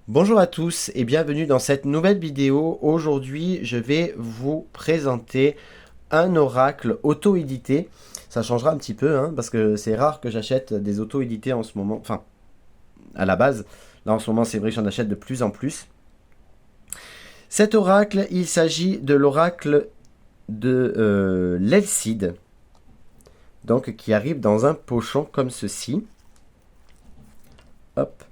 Bonjour à tous et bienvenue dans cette nouvelle vidéo. Aujourd'hui, je vais vous présenter un oracle auto-édité. Ça changera un petit peu, hein, parce que c'est rare que j'achète des auto-édités en ce moment. Enfin, à la base. Là, en ce moment, c'est vrai que j'en achète de plus en plus. Cet oracle, il s'agit de l'oracle de l'Elcide. Donc, qui arrive dans un pochon comme ceci. Hop.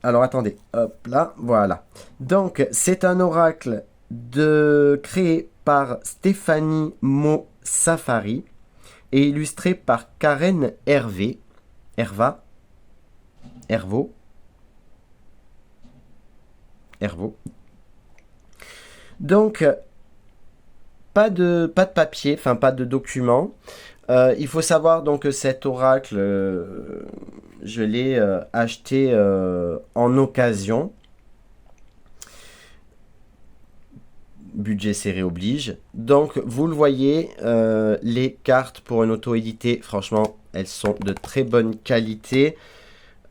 Alors attendez, hop là, voilà. Donc c'est un oracle créé par Stéphanie Mo Safari et illustré par Karen Hervé, Herva, Hervo, Hervo. Donc pas de papier, enfin pas de document. Il faut savoir donc que cet oracle, je l'ai acheté en occasion. Budget serré oblige. Donc, vous le voyez, les cartes pour une auto-édité, franchement, elles sont de très bonne qualité.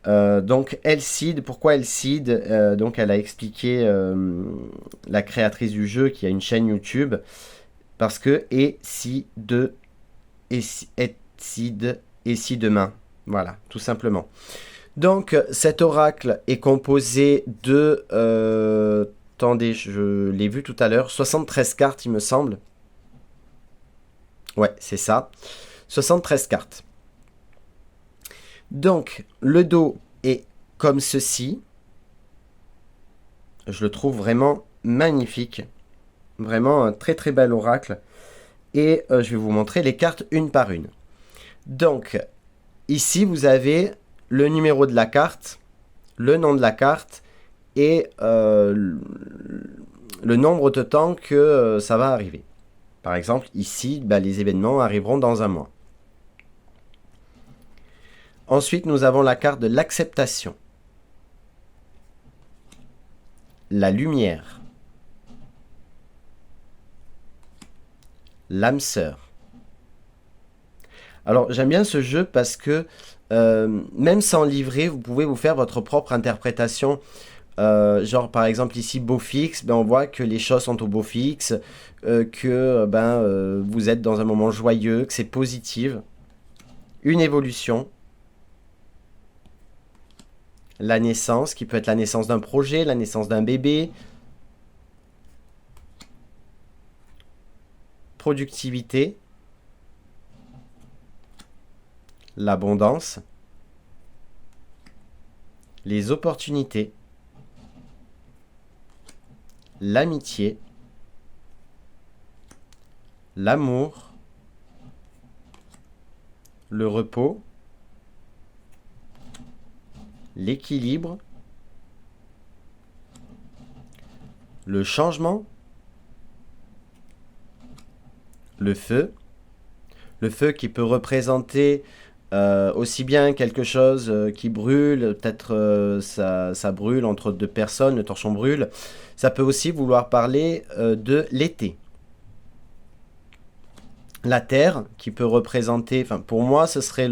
Donc, Elcide, pourquoi Elcide donc, elle a expliqué, la créatrice du jeu, qui a une chaîne YouTube, parce que et si demain. Voilà, tout simplement. Donc, cet oracle est composé de... attendez, je l'ai vu tout à l'heure. 73 cartes, il me semble. Ouais, c'est ça. 73 cartes. Donc, le dos est comme ceci. Je le trouve vraiment magnifique. Vraiment un très très bel oracle. Et je vais vous montrer les cartes une par une. Donc, ici, vous avez le numéro de la carte, le nom de la carte et le nombre de temps que ça va arriver. Par exemple, ici, les événements arriveront dans un mois. Ensuite, nous avons la carte de l'acceptation. La lumière. L'âme sœur. Alors, j'aime bien ce jeu parce que même sans livret, vous pouvez vous faire votre propre interprétation. Genre par exemple ici beau fixe, on voit que les choses sont au beau fixe, que vous êtes dans un moment joyeux, que c'est positif. Une évolution. La naissance, qui peut être la naissance d'un projet, la naissance d'un bébé. Productivité. L'abondance. Les opportunités. L'amitié. L'amour. Le repos. L'équilibre. Le changement. Le feu. Le feu qui peut représenter aussi bien quelque chose qui brûle, peut-être ça brûle entre deux personnes, le torchon brûle. Ça peut aussi vouloir parler de l'été. La terre qui peut représenter, enfin pour moi ce serait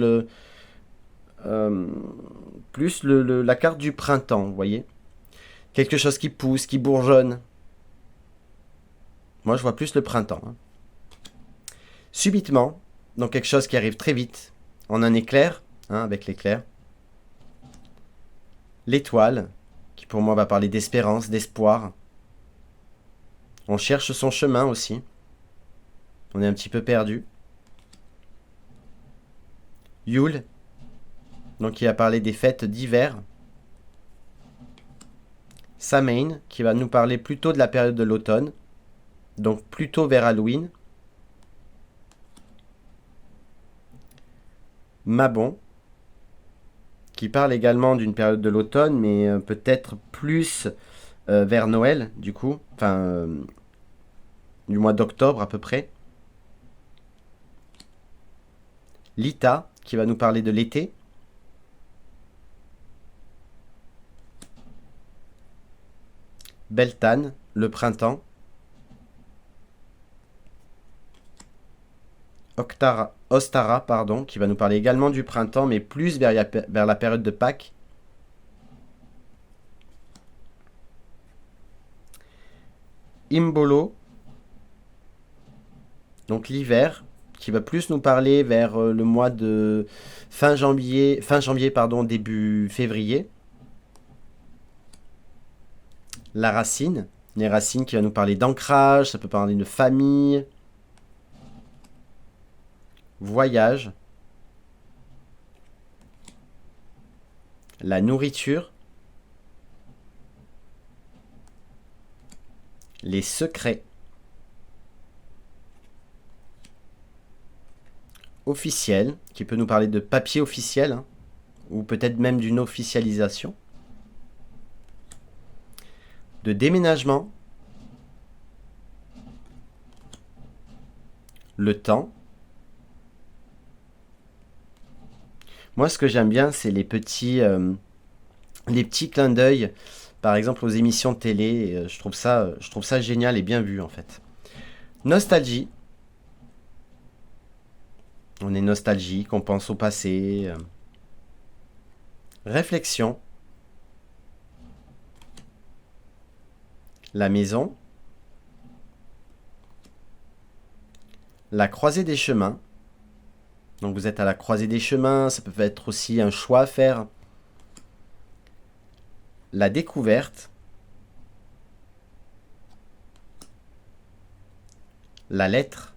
euh, plus la carte du printemps, vous voyez. Quelque chose qui pousse, qui bourgeonne. Moi je vois plus le printemps. Hein. Subitement, donc quelque chose qui arrive très vite, en un éclair, hein, avec l'éclair. L'étoile, qui pour moi va parler d'espérance, d'espoir. On cherche son chemin aussi. On est un petit peu perdu. Yule, donc qui a parlé des fêtes d'hiver. Samhain, qui va nous parler plutôt de la période de l'automne, donc plutôt vers Halloween. Mabon, qui parle également d'une période de l'automne, mais peut-être plus vers Noël, du coup, enfin, du mois d'octobre à peu près. Lita, qui va nous parler de l'été. Beltane, le printemps. Ostara, pardon, qui va nous parler également du printemps, mais plus vers la période de Pâques. Imbolo, donc l'hiver, qui va plus nous parler vers le mois de fin janvier, pardon, début février. La racine, les racines qui va nous parler d'ancrage, ça peut parler de famille, voyage, la nourriture, les secrets, officiel, qui peut nous parler de papier officiel, hein, ou peut-être même d'une officialisation, de déménagement, le temps. Moi, ce que j'aime bien, c'est les petits clins d'œil, par exemple aux émissions de télé. Je trouve ça génial et bien vu en fait. Nostalgie. On est nostalgique, on pense au passé. Réflexion. La maison. La croisée des chemins. Donc vous êtes à la croisée des chemins, ça peut être aussi un choix à faire. La découverte. La lettre.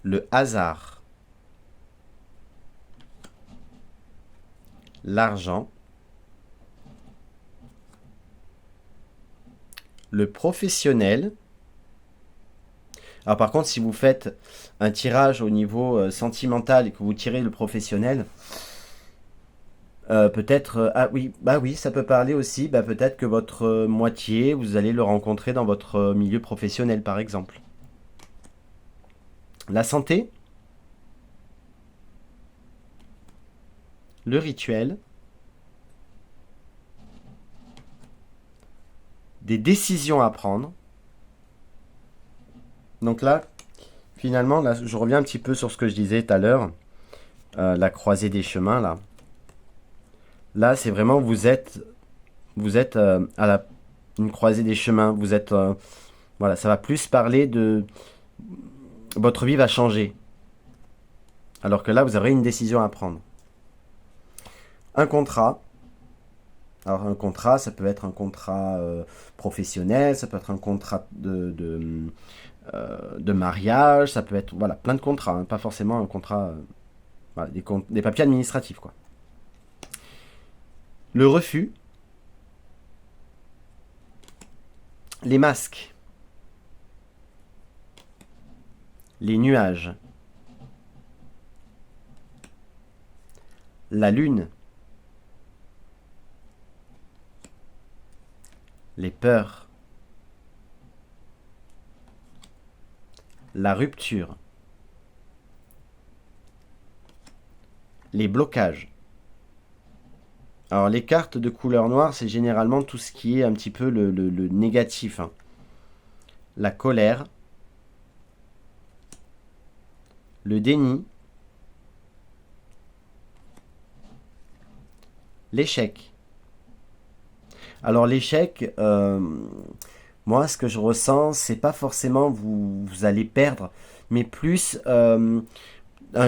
Le hasard. L'argent. Le professionnel. Alors par contre, si vous faites un tirage au niveau sentimental et que vous tirez le professionnel, peut-être... ah oui, bah oui, ça peut parler aussi, bah peut-être que votre moitié, vous allez le rencontrer dans votre milieu professionnel, par exemple. La santé, le rituel, des décisions à prendre. Donc là, finalement, là, je reviens un petit peu sur ce que je disais tout à l'heure, la croisée des chemins, là. Là, c'est vraiment, vous êtes une croisée des chemins. Vous êtes, voilà, ça va plus parler de votre vie va changer. Alors que là, vous aurez une décision à prendre. Un contrat. Alors un contrat, ça peut être un contrat professionnel, ça peut être un contrat de mariage, ça peut être voilà, plein de contrats, hein, pas forcément un contrat, voilà, des papiers administratifs, quoi. Le refus, les masques, les nuages, la lune, les peurs, la rupture, les blocages. Alors les cartes de couleur noire, c'est généralement tout ce qui est un petit peu le négatif, hein. La colère, le déni, l'échec. Alors l'échec, moi ce que je ressens, c'est pas forcément vous allez perdre, mais plus un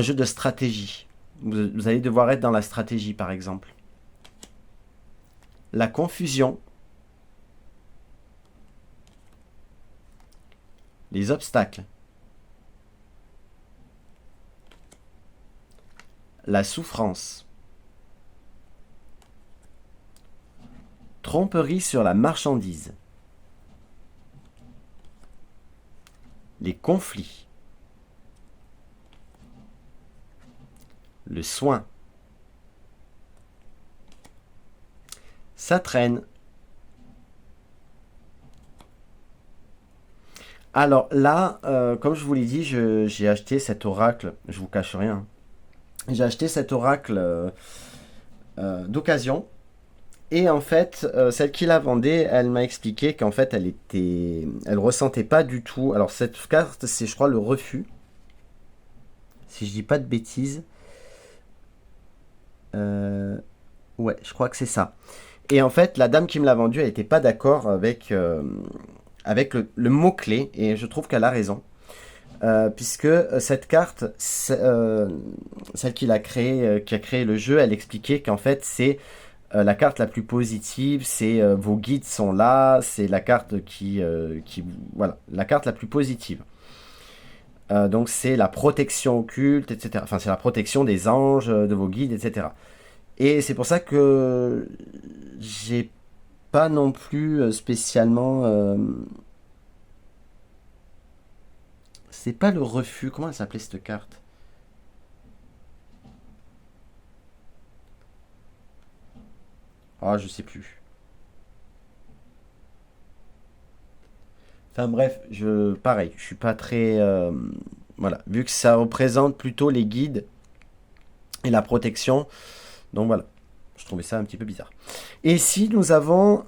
jeu de stratégie. Vous allez devoir être dans la stratégie par exemple. La confusion, les obstacles, la souffrance, tromperie sur la marchandise, les conflits, le soin, ça traîne. Alors là, comme je vous l'ai dit, j'ai acheté cet oracle, je vous cache rien. J'ai acheté cet oracle d'occasion. Et en fait, celle qui la vendait, elle m'a expliqué qu'en fait, elle ressentait pas du tout. Alors cette carte, c'est, je crois, le refus. Si je dis pas de bêtises. Ouais, je crois que c'est ça. Et en fait, la dame qui me l'a vendu, elle n'était pas d'accord avec, avec le mot-clé, et je trouve qu'elle a raison. Puisque cette carte, celle qui a créé le jeu, elle expliquait qu'en fait c'est la carte la plus positive, c'est vos guides sont là, c'est la carte voilà, la carte la plus positive. Donc c'est la protection occulte, etc. Enfin c'est la protection des anges, de vos guides, etc. Et c'est pour ça que j'ai pas non plus spécialement... c'est pas le refus, comment elle s'appelait cette carte? Ah, je sais plus. Enfin bref, pareil, je suis pas très... voilà, vu que ça représente plutôt les guides et la protection, donc voilà, je trouvais ça un petit peu bizarre. Et ici, nous avons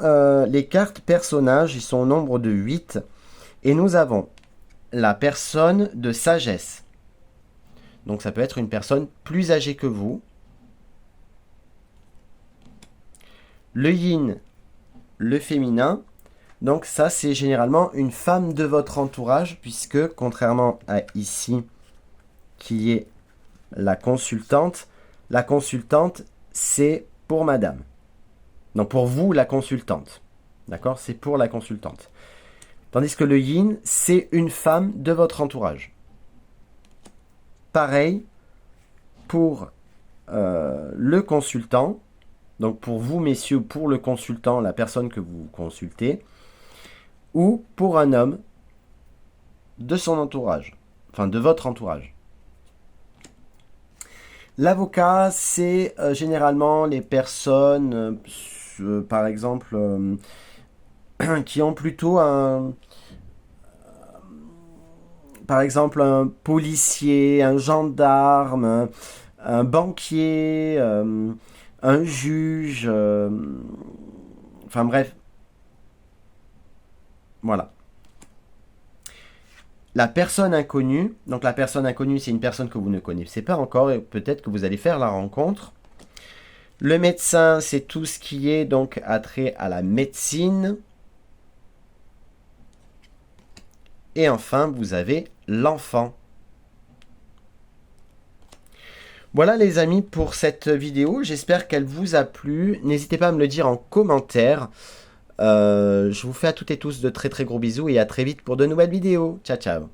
les cartes personnages, ils sont au nombre de 8, et nous avons la personne de sagesse. Donc ça peut être une personne plus âgée que vous. Le yin, le féminin. Donc ça, c'est généralement une femme de votre entourage, puisque contrairement à ici, qui est la consultante, c'est pour madame. Non, pour vous, la consultante. D'accord? C'est pour la consultante. Tandis que le yin, c'est une femme de votre entourage. Pareil pour le consultant. Donc pour vous, messieurs, pour le consultant, la personne que vous consultez, ou pour un homme de son entourage, enfin de votre entourage. L'avocat, c'est généralement les personnes, par exemple, qui ont plutôt par exemple, un policier, un gendarme, un banquier, un juge, enfin bref, voilà. La personne inconnue, donc la personne inconnue, c'est une personne que vous ne connaissez pas encore et peut-être que vous allez faire la rencontre. Le médecin, c'est tout ce qui est donc attrait à la médecine. Et enfin, vous avez l'enfant. Voilà les amis pour cette vidéo, j'espère qu'elle vous a plu. N'hésitez pas à me le dire en commentaire. Je vous fais à toutes et tous de très très gros bisous et à très vite pour de nouvelles vidéos. Ciao ciao.